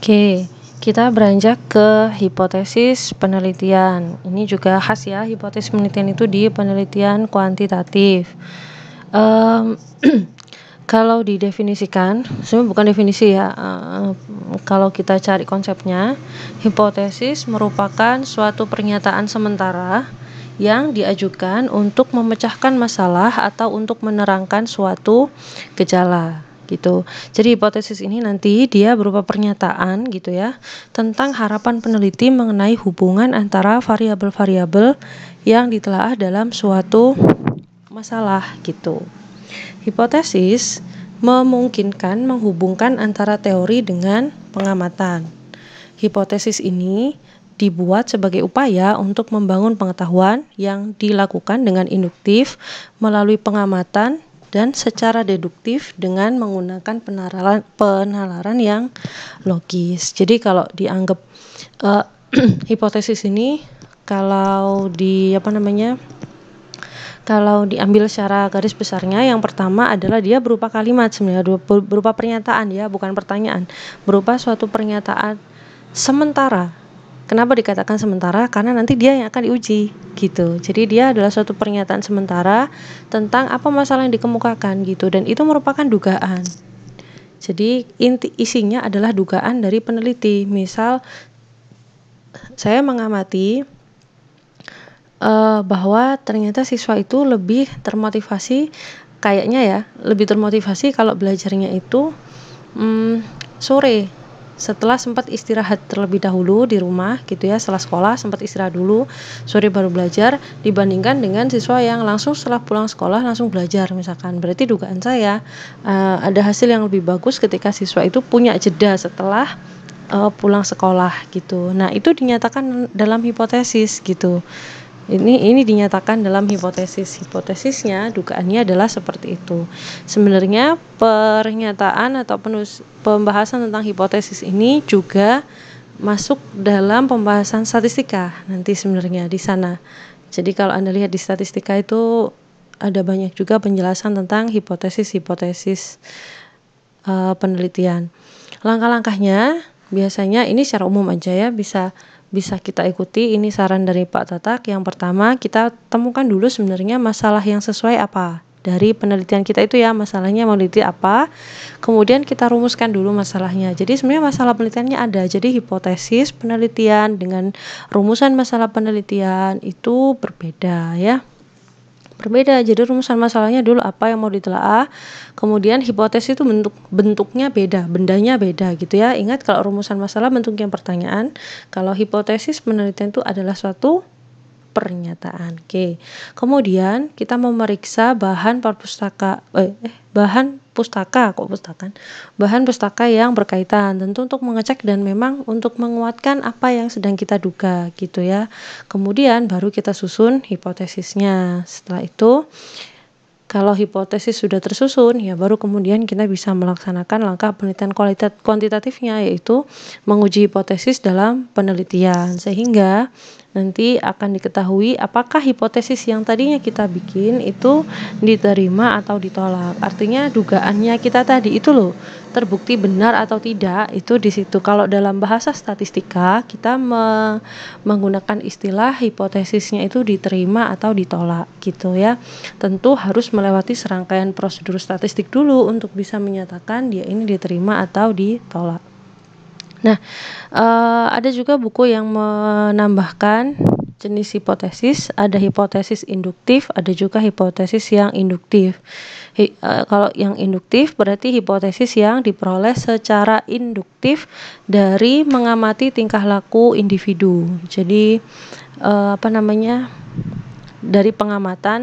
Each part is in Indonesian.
Oke, kita beranjak ke hipotesis penelitian. Ini juga khas ya, hipotesis penelitian itu di penelitian kuantitatif. Kalau didefinisikan, sebenarnya bukan definisi ya, kalau kita cari konsepnya, hipotesis merupakan suatu pernyataan sementara yang diajukan untuk memecahkan masalah atau untuk menerangkan suatu gejala gitu. Jadi hipotesis ini nanti dia berupa pernyataan gitu ya tentang harapan peneliti mengenai hubungan antara variabel-variabel yang ditelaah dalam suatu masalah gitu. Hipotesis memungkinkan menghubungkan antara teori dengan pengamatan. Hipotesis ini dibuat sebagai upaya untuk membangun pengetahuan yang dilakukan dengan induktif melalui pengamatan dan secara deduktif dengan menggunakan penalaran yang logis. Jadi kalau dianggap hipotesis ini kalau diambil secara garis besarnya, yang pertama adalah dia berupa kalimat, sebenarnya berupa pernyataan ya, bukan pertanyaan, berupa suatu pernyataan sementara. Kenapa dikatakan sementara? Karena nanti dia yang akan diuji gitu. Jadi dia adalah suatu pernyataan sementara tentang apa masalah yang dikemukakan gitu, dan itu merupakan dugaan. Jadi isinya adalah dugaan dari peneliti. Misal saya mengamati bahwa ternyata siswa itu lebih termotivasi, lebih termotivasi kalau belajarnya itu sore, setelah sempat istirahat terlebih dahulu di rumah gitu ya, setelah sekolah sempat istirahat dulu, sore baru belajar, dibandingkan dengan siswa yang langsung setelah pulang sekolah langsung belajar misalkan. Berarti dugaan saya ada hasil yang lebih bagus ketika siswa itu punya jeda setelah pulang sekolah gitu. Nah, itu dinyatakan dalam hipotesis gitu. Ini dinyatakan dalam hipotesisnya, dugaannya adalah seperti itu. Sebenarnya pernyataan atau pembahasan tentang hipotesis ini juga masuk dalam pembahasan statistika nanti sebenarnya di sana. Jadi kalau Anda lihat di statistika itu ada banyak juga penjelasan tentang hipotesis penelitian. Langkah-langkahnya biasanya ini secara umum aja ya, bisa kita ikuti. Ini saran dari Pak Tatak. Yang pertama, kita temukan dulu sebenarnya masalah yang sesuai apa dari penelitian kita itu ya, masalahnya mau meneliti apa, kemudian kita rumuskan dulu masalahnya. Jadi sebenarnya masalah penelitiannya ada, jadi hipotesis penelitian dengan rumusan masalah penelitian itu berbeda ya. Berbeda, jadi rumusan masalahnya dulu apa yang mau ditelaah, kemudian hipotesis itu bentuknya beda, bendanya beda gitu ya. Ingat kalau rumusan masalah bentuknya pertanyaan, kalau hipotesis penelitian itu adalah suatu pernyataan. Oke. Kemudian kita memeriksa bahan pustaka yang berkaitan, tentu untuk mengecek dan memang untuk menguatkan apa yang sedang kita duga gitu ya. Kemudian baru kita susun hipotesisnya. Setelah itu kalau hipotesis sudah tersusun, ya baru kemudian kita bisa melaksanakan langkah penelitian kuantitatifnya, yaitu menguji hipotesis dalam penelitian, sehingga nanti akan diketahui apakah hipotesis yang tadinya kita bikin itu diterima atau ditolak. Artinya dugaannya kita tadi itu loh terbukti benar atau tidak, itu di situ. Kalau dalam bahasa statistika kita menggunakan istilah hipotesisnya itu diterima atau ditolak gitu ya. Tentu harus melewati serangkaian prosedur statistik dulu untuk bisa menyatakan dia ini diterima atau ditolak. Nah, ada juga buku yang menambahkan jenis hipotesis, ada hipotesis induktif, ada juga hipotesis yang induktif. Kalau yang induktif berarti hipotesis yang diperoleh secara induktif dari mengamati tingkah laku individu. Jadi dari pengamatan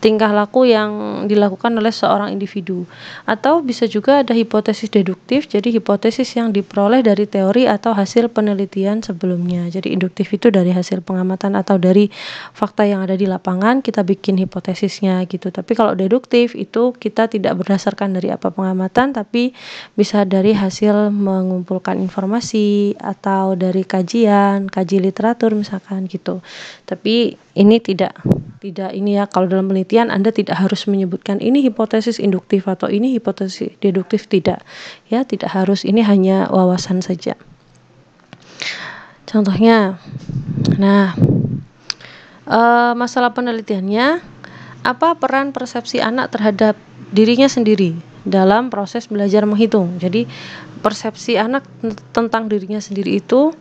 tingkah laku yang dilakukan oleh seorang individu. Atau bisa juga ada hipotesis deduktif, jadi hipotesis yang diperoleh dari teori atau hasil penelitian sebelumnya. Jadi induktif itu dari hasil pengamatan atau dari fakta yang ada di lapangan, kita bikin hipotesisnya gitu. Tapi kalau deduktif itu kita tidak berdasarkan dari apa pengamatan, tapi bisa dari hasil mengumpulkan informasi atau dari kaji literatur misalkan gitu. Tapi Ini tidak ini ya, kalau dalam penelitian Anda tidak harus menyebutkan ini hipotesis induktif atau ini hipotesis deduktif, tidak ya, tidak harus, ini hanya wawasan saja. Contohnya, nah, masalah penelitiannya, apa peran persepsi anak terhadap dirinya sendiri dalam proses belajar menghitung. Jadi persepsi anak tentang dirinya sendiri itu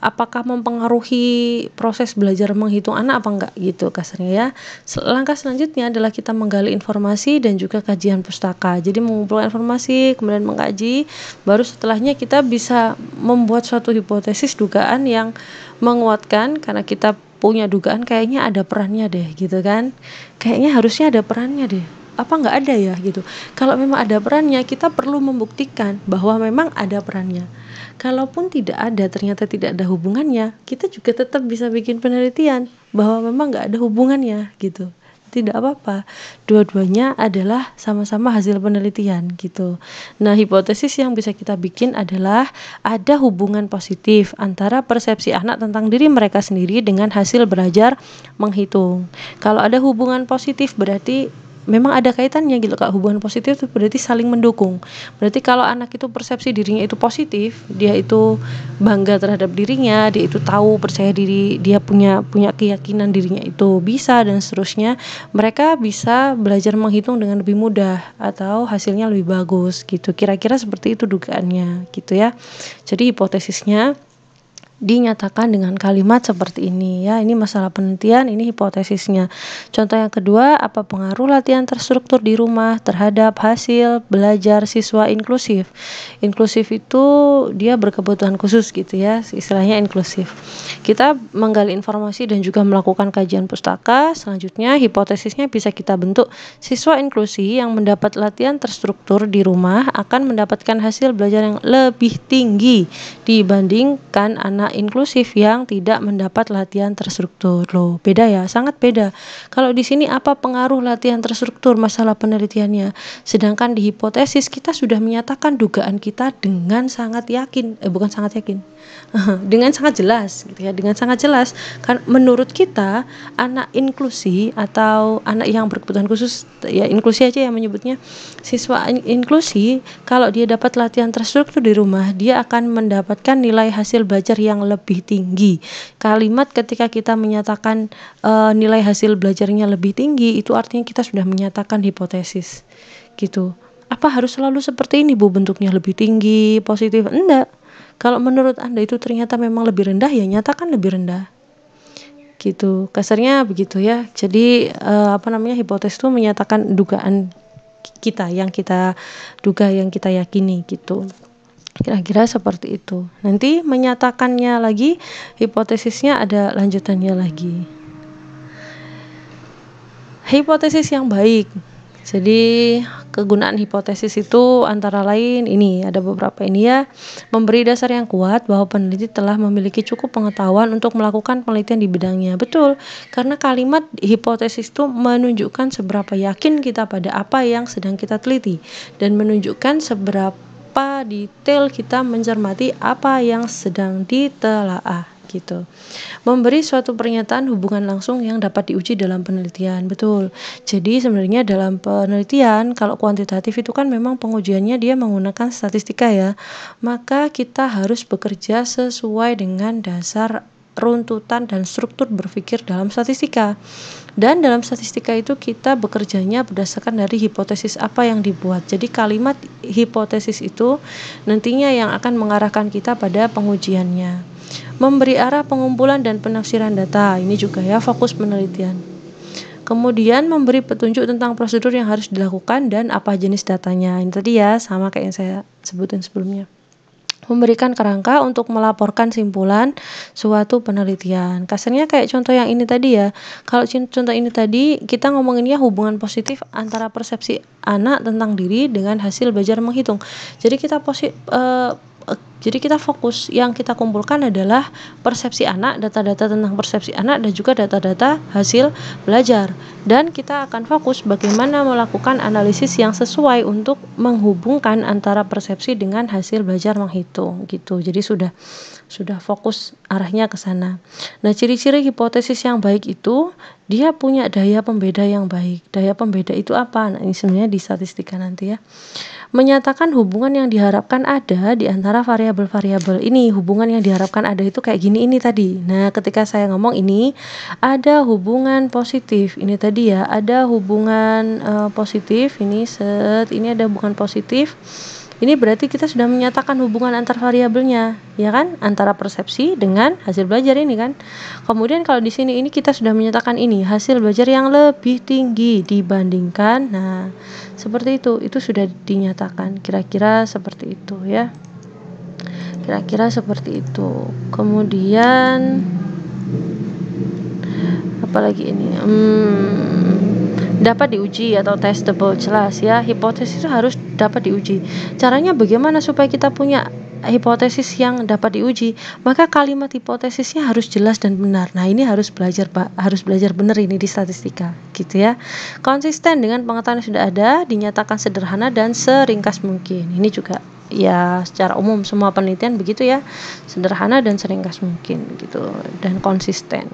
apakah mempengaruhi proses belajar menghitung anak apa enggak gitu kasarnya ya. Langkah selanjutnya adalah kita menggali informasi dan juga kajian pustaka. Jadi mengumpulkan informasi, kemudian mengkaji, baru setelahnya kita bisa membuat suatu hipotesis dugaan yang menguatkan, karena kita punya dugaan kayaknya ada perannya deh gitu kan. Kayaknya harusnya ada perannya deh. Apa nggak ada ya gitu. Kalau memang ada perannya, kita perlu membuktikan bahwa memang ada perannya. Kalaupun tidak ada, ternyata tidak ada hubungannya, kita juga tetap bisa bikin penelitian bahwa memang nggak ada hubungannya gitu. Tidak apa-apa, dua-duanya adalah sama-sama hasil penelitian gitu. Nah, hipotesis yang bisa kita bikin adalah ada hubungan positif antara persepsi anak tentang diri mereka sendiri dengan hasil belajar menghitung. Kalau ada hubungan positif berarti memang ada kaitannya gitu Kak. Hubungan positif itu berarti saling mendukung. Berarti kalau anak itu persepsi dirinya itu positif, dia itu bangga terhadap dirinya, dia itu tahu, percaya diri, dia punya keyakinan dirinya itu bisa dan seterusnya, mereka bisa belajar menghitung dengan lebih mudah atau hasilnya lebih bagus gitu. Kira-kira seperti itu dugaannya gitu ya. Jadi hipotesisnya dinyatakan dengan kalimat seperti ini ya. Ini masalah penelitian, ini hipotesisnya. Contoh yang kedua, apa pengaruh latihan terstruktur di rumah terhadap hasil belajar siswa inklusif? Inklusif itu dia berkebutuhan khusus gitu ya, istilahnya inklusif. Kita menggali informasi dan juga melakukan kajian pustaka. Selanjutnya hipotesisnya bisa kita bentuk. Siswa inklusi yang mendapat latihan terstruktur di rumah akan mendapatkan hasil belajar yang lebih tinggi dibandingkan anak inklusif yang tidak mendapat latihan terstruktur. Loh, beda ya, sangat beda. Kalau di sini apa pengaruh latihan terstruktur masalah penelitiannya? Sedangkan di hipotesis kita sudah menyatakan dugaan kita dengan sangat yakin, bukan sangat yakin. Dengan sangat jelas gitu ya, dengan sangat jelas kan menurut kita anak inklusi atau anak yang berkebutuhan khusus ya, inklusi aja yang menyebutnya, siswa inklusi kalau dia dapat latihan terstruktur di rumah, dia akan mendapatkan nilai hasil belajar yang lebih tinggi. Kalimat ketika kita menyatakan nilai hasil belajarnya lebih tinggi, itu artinya kita sudah menyatakan hipotesis gitu. Apa harus selalu seperti ini Bu bentuknya lebih tinggi, positif? Enggak. Kalau menurut Anda itu ternyata memang lebih rendah, ya nyatakan lebih rendah gitu, kasarnya begitu ya. Jadi hipotesis itu menyatakan dugaan kita yang kita duga, yang kita yakini gitu. Kira-kira seperti itu. Nanti menyatakannya lagi, hipotesisnya ada lanjutannya lagi. Hipotesis yang baik. Jadi kegunaan hipotesis itu antara lain ini, ada beberapa ini ya. Memberi dasar yang kuat bahwa peneliti telah memiliki cukup pengetahuan untuk melakukan penelitian di bidangnya. Betul, karena kalimat hipotesis itu menunjukkan seberapa yakin kita pada apa yang sedang kita teliti dan menunjukkan seberapa detail kita mencermati apa yang sedang ditelaah gitu. Memberi suatu pernyataan hubungan langsung yang dapat diuji dalam penelitian. Betul. Jadi sebenarnya dalam penelitian kalau kuantitatif itu kan memang pengujiannya dia menggunakan statistika ya. Maka kita harus bekerja sesuai dengan dasar runtutan dan struktur berpikir dalam statistika. Dan dalam statistika itu kita bekerjanya berdasarkan dari hipotesis apa yang dibuat. Jadi kalimat hipotesis itu nantinya yang akan mengarahkan kita pada pengujiannya. Memberi arah pengumpulan dan penafsiran data, ini juga ya fokus penelitian. Kemudian memberi petunjuk tentang prosedur yang harus dilakukan dan apa jenis datanya. Ini tadi ya, sama kayak yang saya sebutin sebelumnya. Memberikan kerangka untuk melaporkan simpulan suatu penelitian. Kasarnya kayak contoh yang ini tadi ya. Kalau contoh ini tadi kita ngomonginnya hubungan positif antara persepsi anak tentang diri dengan hasil belajar menghitung. Jadi kita fokus yang kita kumpulkan adalah persepsi anak, data-data tentang persepsi anak dan juga data-data hasil belajar. Dan kita akan fokus bagaimana melakukan analisis yang sesuai untuk menghubungkan antara persepsi dengan hasil belajar menghitung gitu. Jadi sudah fokus arahnya ke sana. Nah, ciri-ciri hipotesis yang baik itu dia punya daya pembeda yang baik. Daya pembeda itu apa? Nah, ini sebenarnya di statistika nanti ya. Menyatakan hubungan yang diharapkan ada di antara variabel-variabel. Ini hubungan yang diharapkan ada itu kayak gini ini tadi. Nah, ketika saya ngomong ini ada hubungan positif. Ini tadi ya, ada hubungan positif. Ini ini ada hubungan positif. Ini berarti kita sudah menyatakan hubungan antar variabelnya, ya kan? Antara persepsi dengan hasil belajar ini kan. Kemudian kalau di sini ini kita sudah menyatakan ini hasil belajar yang lebih tinggi dibandingkan. Nah, seperti itu sudah dinyatakan. Kira-kira seperti itu ya. Kira-kira seperti itu. Kemudian apalagi ini? Dapat diuji atau testable, jelas ya, hipotesis itu harus dapat diuji. Caranya bagaimana supaya kita punya hipotesis yang dapat diuji? Maka kalimat hipotesisnya harus jelas dan benar. Nah, ini harus belajar benar ini di statistika gitu ya. Konsisten dengan pengetahuan yang sudah ada, dinyatakan sederhana dan seringkas mungkin. Ini juga ya secara umum semua penelitian begitu ya, sederhana dan seringkas mungkin gitu, dan konsisten.